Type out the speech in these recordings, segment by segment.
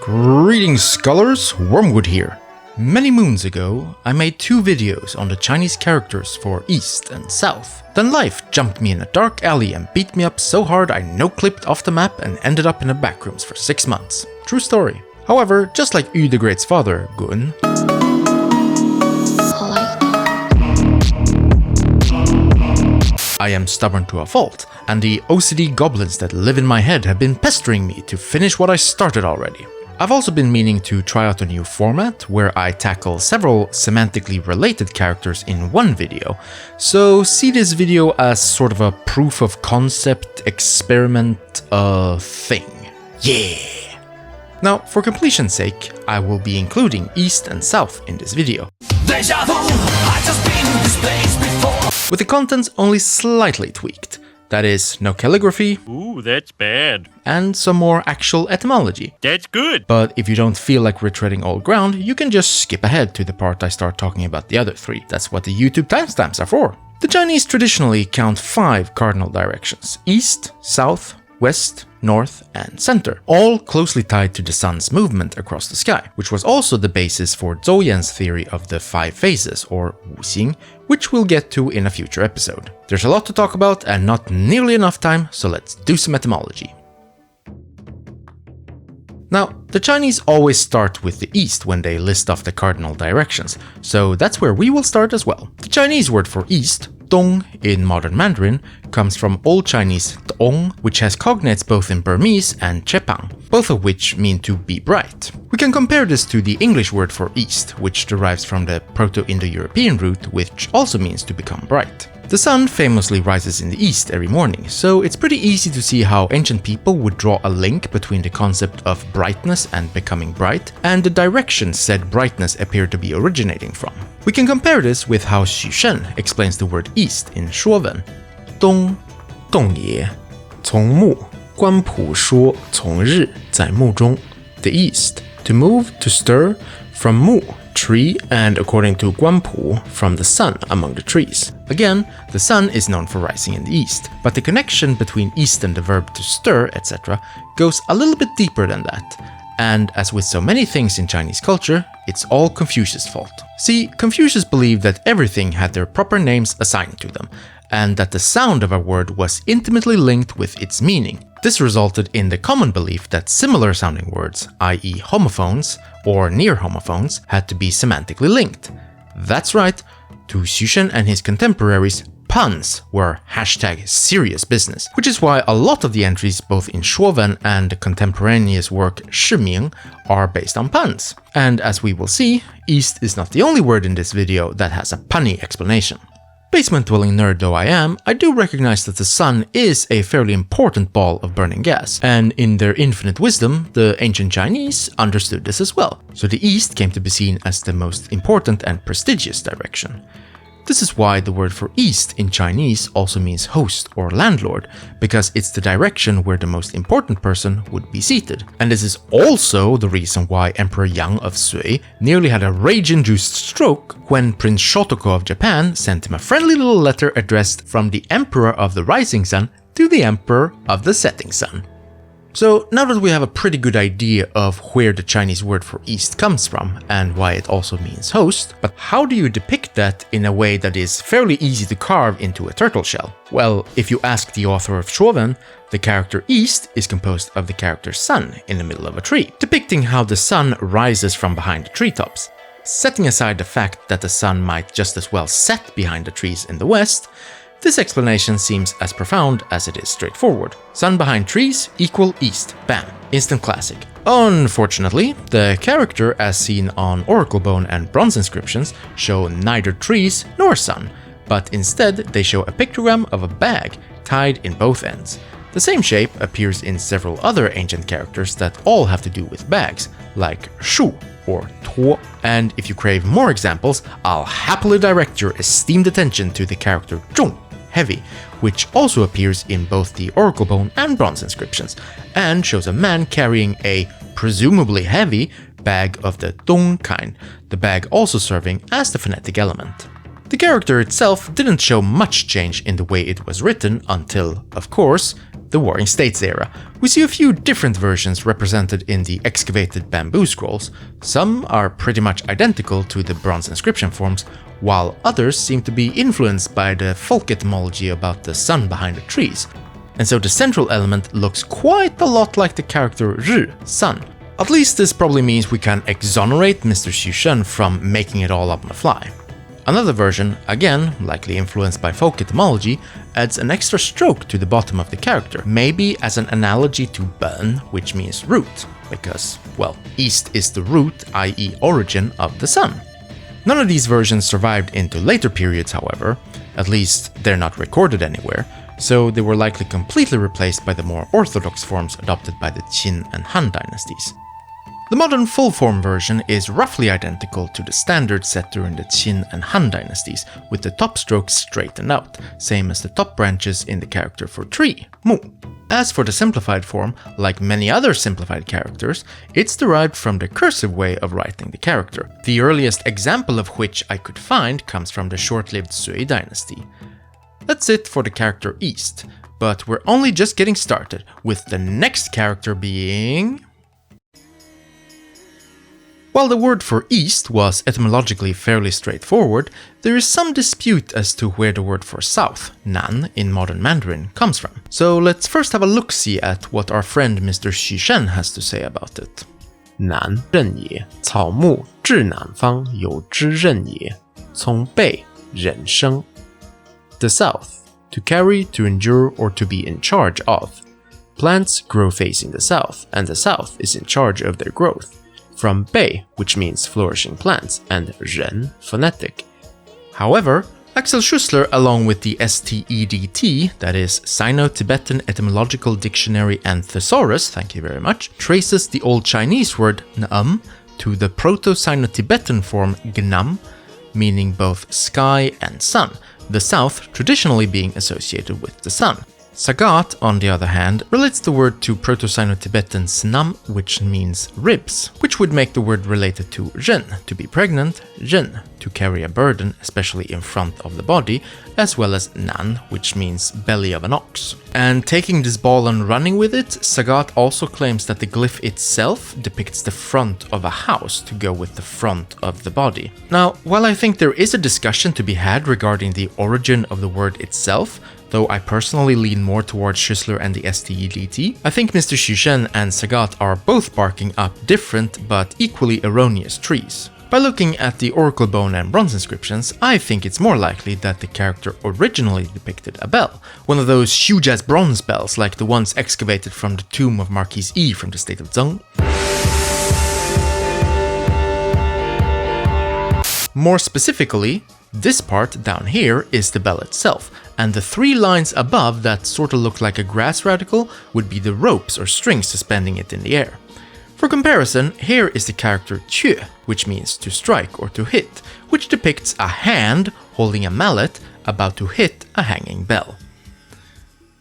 Greetings scholars, Wormwood here. Many moons ago, I made 2 videos on the Chinese characters for East and South. Then life jumped me in a dark alley and beat me up so hard I no-clipped off the map and ended up in the backrooms for 6 months. True story. However, just like Yu the Great's father, Gu Qin, I am stubborn to a fault, and the OCD goblins that live in my head have been pestering me to finish what I started already. I've also been meaning to try out a new format where I tackle several semantically related characters in one video, so see this video as sort of a proof of concept experiment thing. Yeah! Now, for completion's sake, I will be including East and South in this video, with the contents only slightly tweaked. That is, no calligraphy. Ooh, that's bad. And some more actual etymology. That's good. But if you don't feel like retreading old ground, you can just skip ahead to the part I start talking about the other 3. That's what the YouTube timestamps are for. The Chinese traditionally count 5 cardinal directions: East, South, West, North, and Center, all closely tied to the sun's movement across the sky, which was also the basis for Zhou Yan's theory of the 5 phases, or Wuxing, which we'll get to in a future episode. There's a lot to talk about and not nearly enough time, so let's do some etymology. Now, the Chinese always start with the East when they list off the cardinal directions, so that's where we will start as well. The Chinese word for East, Dong in modern Mandarin, comes from Old Chinese Dong, which has cognates both in Burmese and Chepang, both of which mean to be bright. We can compare this to the English word for East, which derives from the Proto-Indo-European root, which also means to become bright. The sun famously rises in the east every morning, so it's pretty easy to see how ancient people would draw a link between the concept of brightness and becoming bright, and the direction said brightness appeared to be originating from. We can compare this with how Xu Shen explains the word east in Shuowen. Dong, dong ye, cong mu, guan pu shuo cong ri, zai mu zhong. The east, to move, to stir, from mu, tree, and according to Guanpu, from the sun among the trees. Again, the sun is known for rising in the east, but the connection between east and the verb to stir, etc., goes a little bit deeper than that. And as with so many things in Chinese culture, it's all Confucius' fault. See, Confucius believed that everything had their proper names assigned to them, and that the sound of a word was intimately linked with its meaning. This resulted in the common belief that similar sounding words, i.e. homophones or near homophones, had to be semantically linked. That's right, to Xu Shen and his contemporaries, puns were #serious business, which is why a lot of the entries both in Shuowen and the contemporaneous work Shiming are based on puns. And as we will see, East is not the only word in this video that has a punny explanation. Basement-dwelling nerd though I am, I do recognize that the sun is a fairly important ball of burning gas, and in their infinite wisdom, the ancient Chinese understood this as well, so the east came to be seen as the most important and prestigious direction. This is why the word for east in Chinese also means host or landlord, because it's the direction where the most important person would be seated. And this is also the reason why Emperor Yang of Sui nearly had a rage-induced stroke when Prince Shotoko of Japan sent him a friendly little letter addressed from the Emperor of the Rising Sun to the Emperor of the Setting Sun. So now that we have a pretty good idea of where the Chinese word for east comes from and why it also means host, but how do you depict that in a way that is fairly easy to carve into a turtle shell? Well, if you ask the author of Shuowen, the character east is composed of the character sun in the middle of a tree, depicting how the sun rises from behind the treetops. Setting aside the fact that the sun might just as well set behind the trees in the west, this explanation seems as profound as it is straightforward. Sun behind trees equal east. Bam. Instant classic. Unfortunately, the character as seen on oracle bone and bronze inscriptions show neither trees nor sun, but instead they show a pictogram of a bag tied in both ends. The same shape appears in several other ancient characters that all have to do with bags, like shu or tuo. And if you crave more examples, I'll happily direct your esteemed attention to the character zhong, heavy, which also appears in both the oracle bone and bronze inscriptions, and shows a man carrying a presumably heavy bag of the dong kind, the bag also serving as the phonetic element. The character itself didn't show much change in the way it was written until, of course, the Warring States era. We see a few different versions represented in the excavated bamboo scrolls. Some are pretty much identical to the bronze inscription forms, while others seem to be influenced by the folk etymology about the sun behind the trees. And so the central element looks quite a lot like the character Ri, sun. At least this probably means we can exonerate Mr. Xu Shen from making it all up on the fly. Another version, again likely influenced by folk etymology, adds an extra stroke to the bottom of the character, maybe as an analogy to Ben, which means root, because, well, east is the root, i.e. origin of the sun. None of these versions survived into later periods, however, at least they're not recorded anywhere, so they were likely completely replaced by the more orthodox forms adopted by the Qin and Han dynasties. The modern full-form version is roughly identical to the standard set during the Qin and Han dynasties, with the top strokes straightened out, same as the top branches in the character for tree, Mu. As for the simplified form, like many other simplified characters, it's derived from the cursive way of writing the character, the earliest example of which I could find comes from the short-lived Sui dynasty. That's it for the character East, but we're only just getting started, with the next character being... While the word for east was etymologically fairly straightforward, there is some dispute as to where the word for south, nan in modern Mandarin, comes from. So let's first have a look-see at what our friend Mr. Xu Shen has to say about it. 南任也，草木至南方有之任也，从背任生。 The south, to carry, to endure, or to be in charge of. Plants grow facing the south, and the south is in charge of their growth. From bei, which means flourishing plants, and ren, phonetic. However, Axel Schussler, along with the STEDT, that is Sino-Tibetan Etymological Dictionary and Thesaurus, thank you very much, traces the Old Chinese word n'am to the Proto-Sino-Tibetan form gnam, meaning both sky and sun, the south traditionally being associated with the sun. Sagat, on the other hand, relates the word to Proto-Sino-Tibetan snam, which means ribs, which would make the word related to ren, to be pregnant, ren, to carry a burden, especially in front of the body, as well as nan, which means belly of an ox. And taking this ball and running with it, Sagat also claims that the glyph itself depicts the front of a house to go with the front of the body. Now, while I think there is a discussion to be had regarding the origin of the word itself, though I personally lean more towards Schussler and the STEDT, I think Mr. Xu Shen and Sagat are both barking up different but equally erroneous trees. By looking at the oracle bone and bronze inscriptions, I think it's more likely that the character originally depicted a bell, one of those huge-ass bronze bells like the ones excavated from the tomb of Marquis Yi from the state of Zheng. More specifically, this part down here is the bell itself, and the three lines above that sorta look like a grass radical would be the ropes or strings suspending it in the air. For comparison, here is the character Que, which means to strike or to hit, which depicts a hand holding a mallet about to hit a hanging bell.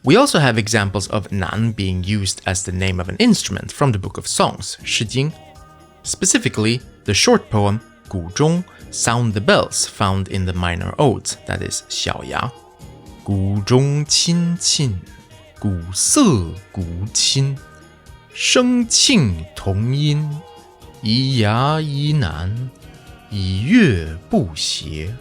We also have examples of nan being used as the name of an instrument from the Book of Songs, Shi Jing. Specifically, the short poem Gu Zhong, Sound the Bells, found in the minor odes, that is Xiao Ya. Gu Zhong Qin Qin, Gu Se Gu Qin, Sheng Qing Tong Yin, Yi Ya Yi Nan, Yi Yue Bu Xie.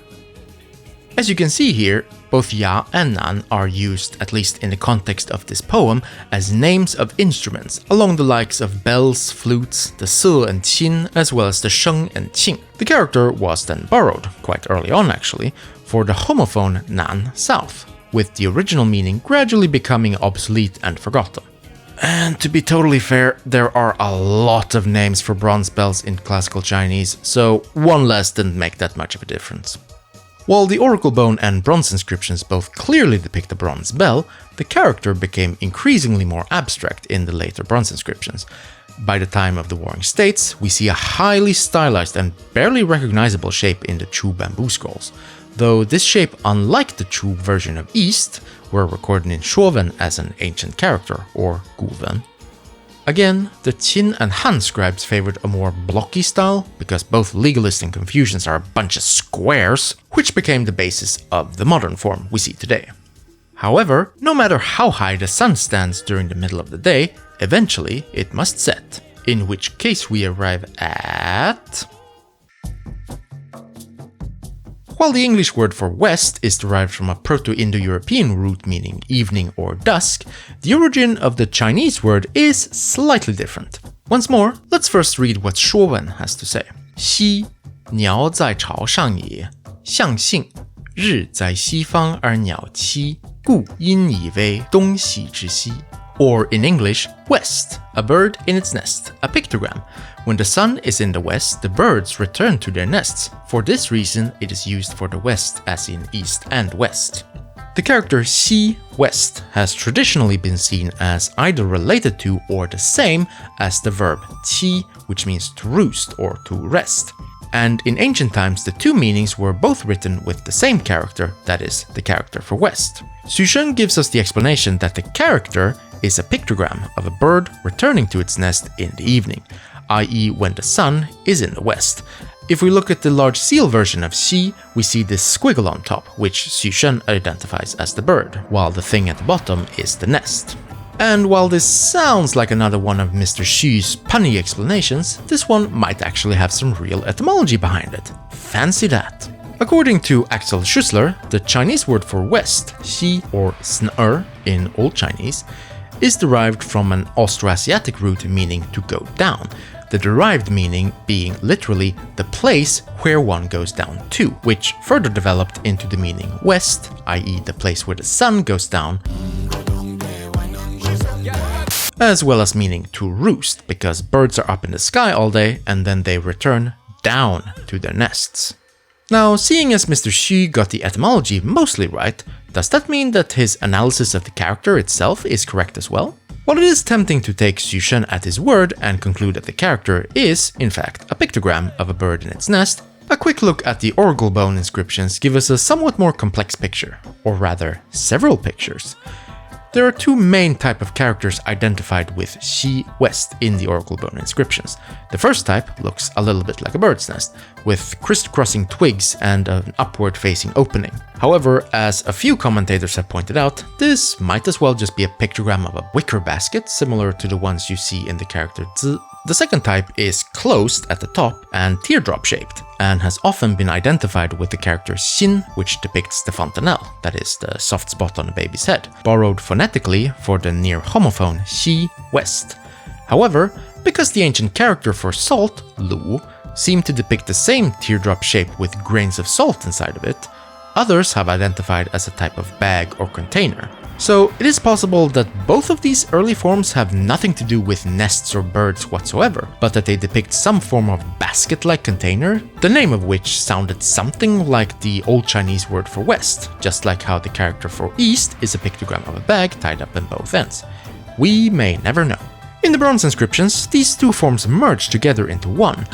As you can see here, both Ya and Nan are used, at least in the context of this poem, as names of instruments, along the likes of bells, flutes, the Se and Qin, as well as the Sheng and Qing. The character was then borrowed, quite early on actually, for the homophone Nan, south, with the original meaning gradually becoming obsolete and forgotten. And to be totally fair, there are a lot of names for bronze bells in classical Chinese, so one less didn't make that much of a difference. While the oracle bone and bronze inscriptions both clearly depict a bronze bell, the character became increasingly more abstract in the later bronze inscriptions. By the time of the Warring States, we see a highly stylized and barely recognizable shape in the Chu bamboo scrolls, though this shape, unlike the Chu version of East, were recorded in Shuowen as an ancient character, or Guwen. Again, the Qin and Han scribes favored a more blocky style, because both legalist and Confucians are a bunch of squares, which became the basis of the modern form we see today. However, no matter how high the sun stands during the middle of the day, eventually it must set, in which case we arrive at... While the English word for west is derived from a Proto-Indo-European root meaning evening or dusk, the origin of the Chinese word is slightly different. Once more, let's first read what Shuowen has to say. 西,鸟在朝上也,象性,日在西方而鸟栖,故因以为东西之西. Or in English, west, a bird in its nest, a pictogram. When the sun is in the west, the birds return to their nests. For this reason, it is used for the west as in east and west. The character xi, west, has traditionally been seen as either related to or the same as the verb qi, which means to roost or to rest. And in ancient times, the two meanings were both written with the same character, that is, the character for west. Xu Shen gives us the explanation that the character is a pictogram of a bird returning to its nest in the evening, i.e. when the sun is in the west. If we look at the large seal version of Xi, we see this squiggle on top, which Xu Shen identifies as the bird, while the thing at the bottom is the nest. And while this sounds like another one of Mr. Xu's punny explanations, this one might actually have some real etymology behind it. Fancy that! According to Axel Schüssler, the Chinese word for west, Xi or Sn'er in Old Chinese, is derived from an Austroasiatic root meaning to go down, the derived meaning being literally the place where one goes down to, which further developed into the meaning west, i.e. the place where the sun goes down, as well as meaning to roost, because birds are up in the sky all day and then they return down to their nests. Now, seeing as Mr. Xu got the etymology mostly right, does that mean that his analysis of the character itself is correct as well? While it is tempting to take Xu Shen at his word and conclude that the character is, in fact, a pictogram of a bird in its nest, a quick look at the oracle bone inscriptions give us a somewhat more complex picture, or rather, several pictures. There are two main types of characters identified with Xi West in the oracle bone inscriptions. The first type looks a little bit like a bird's nest, with crisscrossing twigs and an upward-facing opening. However, as a few commentators have pointed out, this might as well just be a pictogram of a wicker basket, similar to the ones you see in the character Zi. The second type is closed at the top and teardrop-shaped, and has often been identified with the character Xin, which depicts the fontanelle, that is, the soft spot on a baby's head, borrowed phonetically for the near homophone Xi, west. However, because the ancient character for salt, Lu, seemed to depict the same teardrop shape with grains of salt inside of it, others have identified as a type of bag or container. So it is possible that both of these early forms have nothing to do with nests or birds whatsoever, but that they depict some form of basket-like container, the name of which sounded something like the Old Chinese word for west, just like how the character for east is a pictogram of a bag tied up in both ends. We may never know. In the bronze inscriptions, these two forms merge together into one,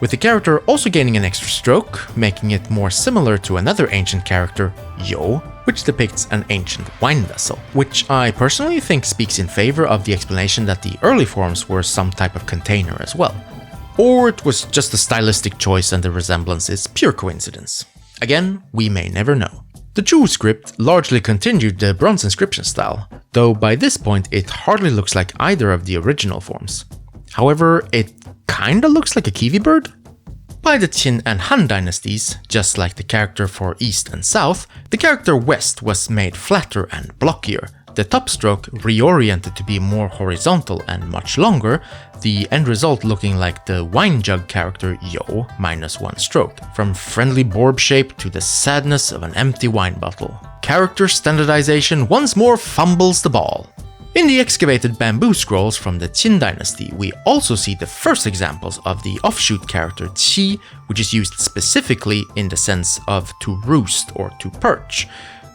with the character also gaining an extra stroke, making it more similar to another ancient character, Yo, which depicts an ancient wine vessel, which I personally think speaks in favor of the explanation that the early forms were some type of container as well. Or it was just a stylistic choice and the resemblance is pure coincidence. Again, we may never know. The Zhou script largely continued the bronze inscription style, though by this point it hardly looks like either of the original forms. However, it kinda looks like a kiwi bird. By the Qin and Han dynasties, just like the character for east and south, the character west was made flatter and blockier, the top stroke reoriented to be more horizontal and much longer, the end result looking like the wine jug character Yo minus one stroke, from friendly borb shape to the sadness of an empty wine bottle. Character standardization once more fumbles the ball. In the excavated bamboo scrolls from the Qin dynasty, we also see the first examples of the offshoot character qi, which is used specifically in the sense of to roost or to perch,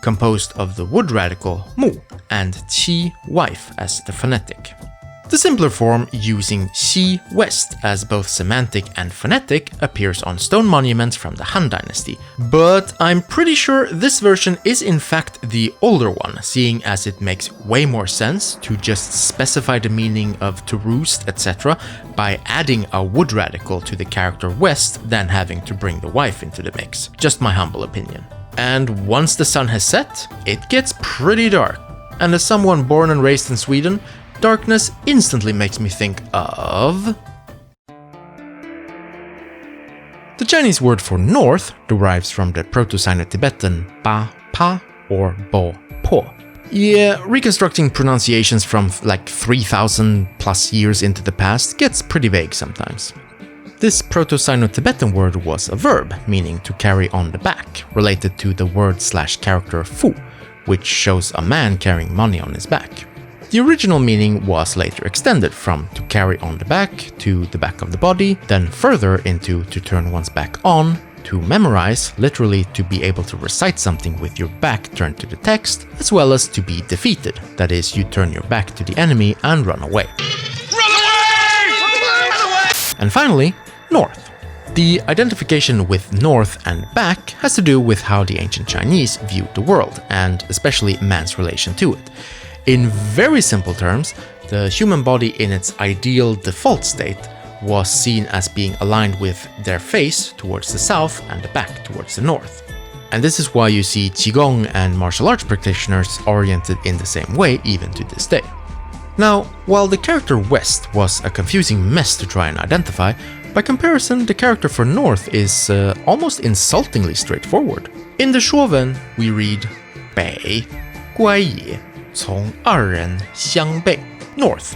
composed of the wood radical mu and qi, wife, as the phonetic. The simpler form, using xi, west, as both semantic and phonetic, appears on stone monuments from the Han dynasty, but I'm pretty sure this version is in fact the older one, seeing as it makes way more sense to just specify the meaning of to roost, etc. by adding a wood radical to the character west than having to bring the wife into the mix. Just my humble opinion. And once the sun has set, it gets pretty dark. And as someone born and raised in Sweden, darkness instantly makes me think of... The Chinese word for north derives from the Proto-Sino-Tibetan ba, pa, or bo, po. Yeah, reconstructing pronunciations from like 3,000 plus years into the past gets pretty vague sometimes. This Proto-Sino-Tibetan word was a verb, meaning to carry on the back, related to the word/character fu, which shows a man carrying money on his back. The original meaning was later extended from to carry on the back to the back of the body, then further into to turn one's back on, to memorize, literally to be able to recite something with your back turned to the text, as well as to be defeated, that is, you turn your back to the enemy and run away. Run away! Run away! And finally, north. The identification with north and back has to do with how the ancient Chinese viewed the world, and especially man's relation to it. In very simple terms, the human body in its ideal default state was seen as being aligned with their face towards the south and the back towards the north. And this is why you see Qigong and martial arts practitioners oriented in the same way even to this day. Now, while the character west was a confusing mess to try and identify, by comparison the character for north is almost insultingly straightforward. In the Shuowen we read 北乖也从二人相背 north,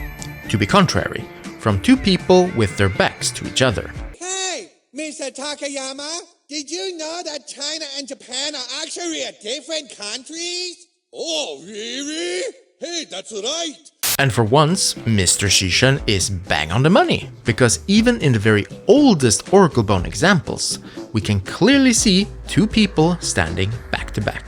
to be contrary, from two people with their backs to each other. Hey, Mr. Takayama, did you know that China and Japan are actually different countries? Oh, really? Hey, that's right. And for once, Mr. Shishan is bang on the money, because even in the very oldest oracle bone examples, we can clearly see two people standing back to back.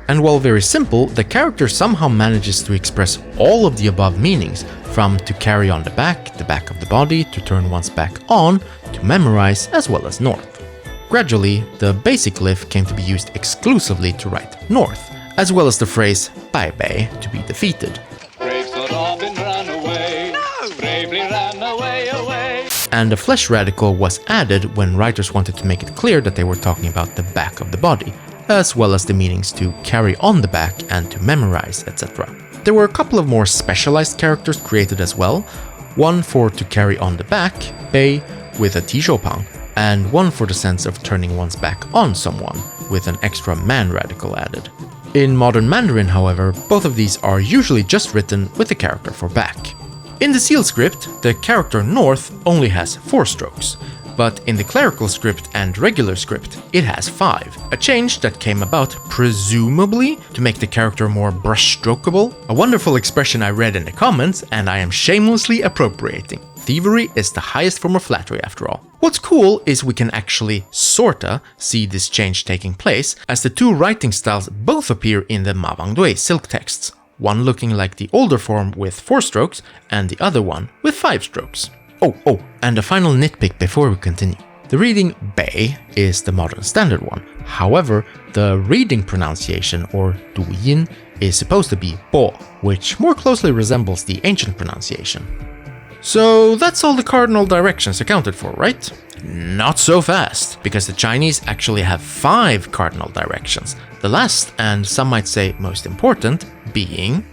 And while very simple, the character somehow manages to express all of the above meanings, from to carry on the back of the body, to turn one's back on, to memorize, as well as north. Gradually, the basic glyph came to be used exclusively to write north, as well as the phrase 拜北 to be defeated. Brave Sir Robin ran away. No! Bravely ran away. And the flesh radical was added when writers wanted to make it clear that they were talking about the back of the body, as well as the meanings to carry on the back and to memorize, etc. There were a couple of more specialized characters created as well, one for to carry on the back, bei, with a tishopang, and one for the sense of turning one's back on someone, with an extra man radical added. In modern Mandarin, however, both of these are usually just written with the character for back. In the seal script, the character north only has 4 strokes, but in the clerical script and regular script, it has 5. A change that came about presumably to make the character more brushstrokeable. A wonderful expression I read in the comments, and I am shamelessly appropriating. Thievery is the highest form of flattery after all. What's cool is we can actually sorta see this change taking place, as the two writing styles both appear in the Ma Wangdui silk texts, one looking like the older form with 4 strokes and the other one with 5 strokes. Oh, and a final nitpick before we continue. The reading bei is the modern standard one. However, the reading pronunciation, or duyin, is supposed to be bo, which more closely resembles the ancient pronunciation. So that's all the cardinal directions accounted for, right? Not so fast, because the Chinese actually have 5 cardinal directions. The last, and some might say most important, being...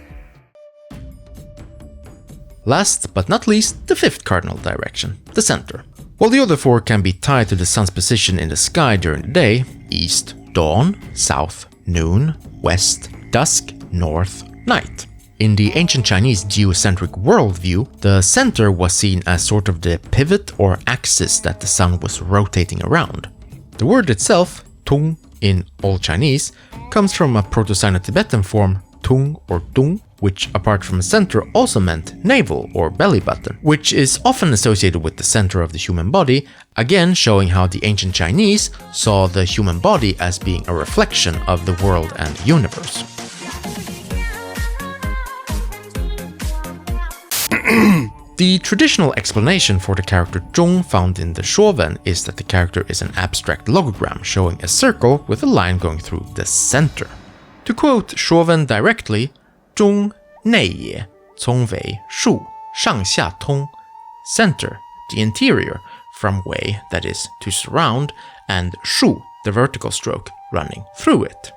Last but not least, the 5th cardinal direction, the center. While the other 4 can be tied to the sun's position in the sky during the day, east, dawn, south, noon, west, dusk, north, night. In the ancient Chinese geocentric worldview, the center was seen as sort of the pivot or axis that the sun was rotating around. The word itself, tung, in Old Chinese, comes from a Proto-Sino-Tibetan form, tung or dung, which apart from center also meant navel or belly button, which is often associated with the center of the human body, again showing how the ancient Chinese saw the human body as being a reflection of the world and the universe. The traditional explanation for the character zhong found in the Shuowen is that the character is an abstract logogram showing a circle with a line going through the center. To quote Shuowen directly, 中内也从为竖上下通 center, the interior, from wei, that is to surround, and shu, the vertical stroke, running through it.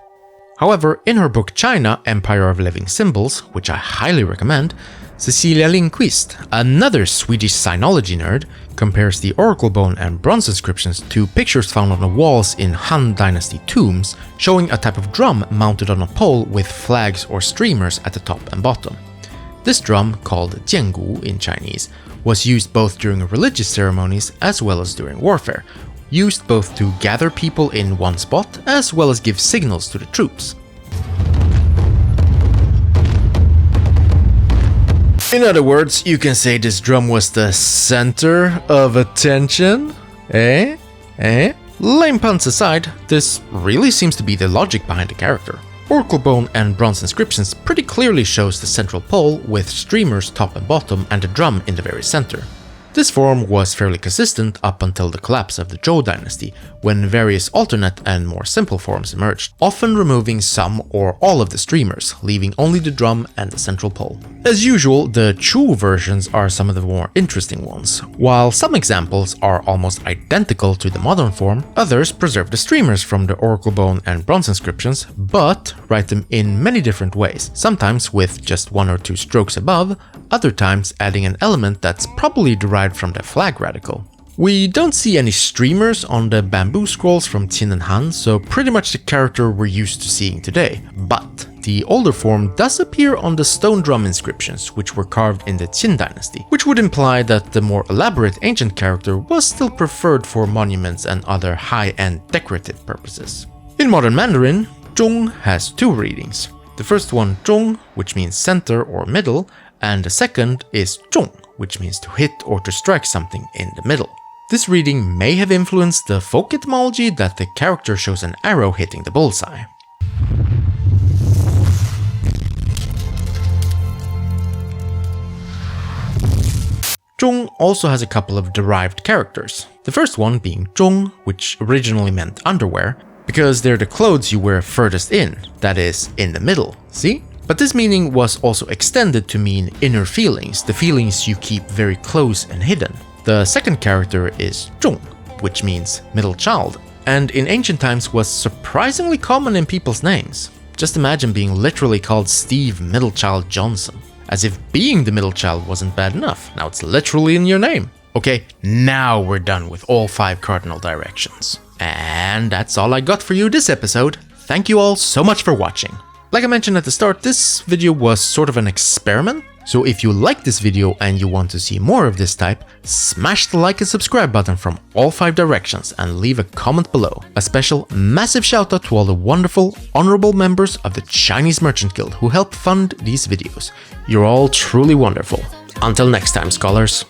However, in her book China, Empire of Living Symbols, which I highly recommend, Cecilia Lindqvist, another Swedish sinology nerd, compares the oracle bone and bronze inscriptions to pictures found on the walls in Han Dynasty tombs, showing a type of drum mounted on a pole with flags or streamers at the top and bottom. This drum, called jiangu in Chinese, was used both during religious ceremonies as well as during warfare, used both to gather people in one spot as well as give signals to the troops. In other words, you can say this drum was the center of attention? Lame puns aside, this really seems to be the logic behind the character. Oracle bone and bronze inscriptions pretty clearly shows the central pole with streamers top and bottom and a drum in the very center. This form was fairly consistent up until the collapse of the Zhou dynasty, when various alternate and more simple forms emerged, often removing some or all of the streamers, leaving only the drum and the central pole. As usual, the Chu versions are some of the more interesting ones. While some examples are almost identical to the modern form, others preserve the streamers from the oracle bone and bronze inscriptions, but write them in many different ways, sometimes with just 1 or 2 strokes above, other times adding an element that's probably derived from the flag radical. We don't see any streamers on the bamboo scrolls from Qin and Han, so pretty much the character we're used to seeing today. But the older form does appear on the stone drum inscriptions, which were carved in the Qin dynasty, which would imply that the more elaborate ancient character was still preferred for monuments and other high-end decorative purposes. In modern Mandarin, zhong has 2 readings. The first one, zhong, which means center or middle, and the second is zhong, which means to hit or to strike something in the middle. This reading may have influenced the folk etymology that the character shows an arrow hitting the bullseye. Zhong also has a couple of derived characters. The first one being zhong, which originally meant underwear, because they're the clothes you wear furthest in, that is, in the middle, see? But this meaning was also extended to mean inner feelings, the feelings you keep very close and hidden. The second character is zhong, which means middle child, and in ancient times was surprisingly common in people's names. Just imagine being literally called Steve Middlechild Johnson. As if being the middle child wasn't bad enough, now it's literally in your name. Okay, now we're done with all 5 cardinal directions. And that's all I got for you this episode. Thank you all so much for watching. Like I mentioned at the start, this video was sort of an experiment, so if you like this video and you want to see more of this type, smash the like and subscribe button from all 5 directions and leave a comment below. A special massive shout out to all the wonderful, honorable members of the Chinese Merchant Guild who help fund these videos. You're all truly wonderful. Until next time, scholars.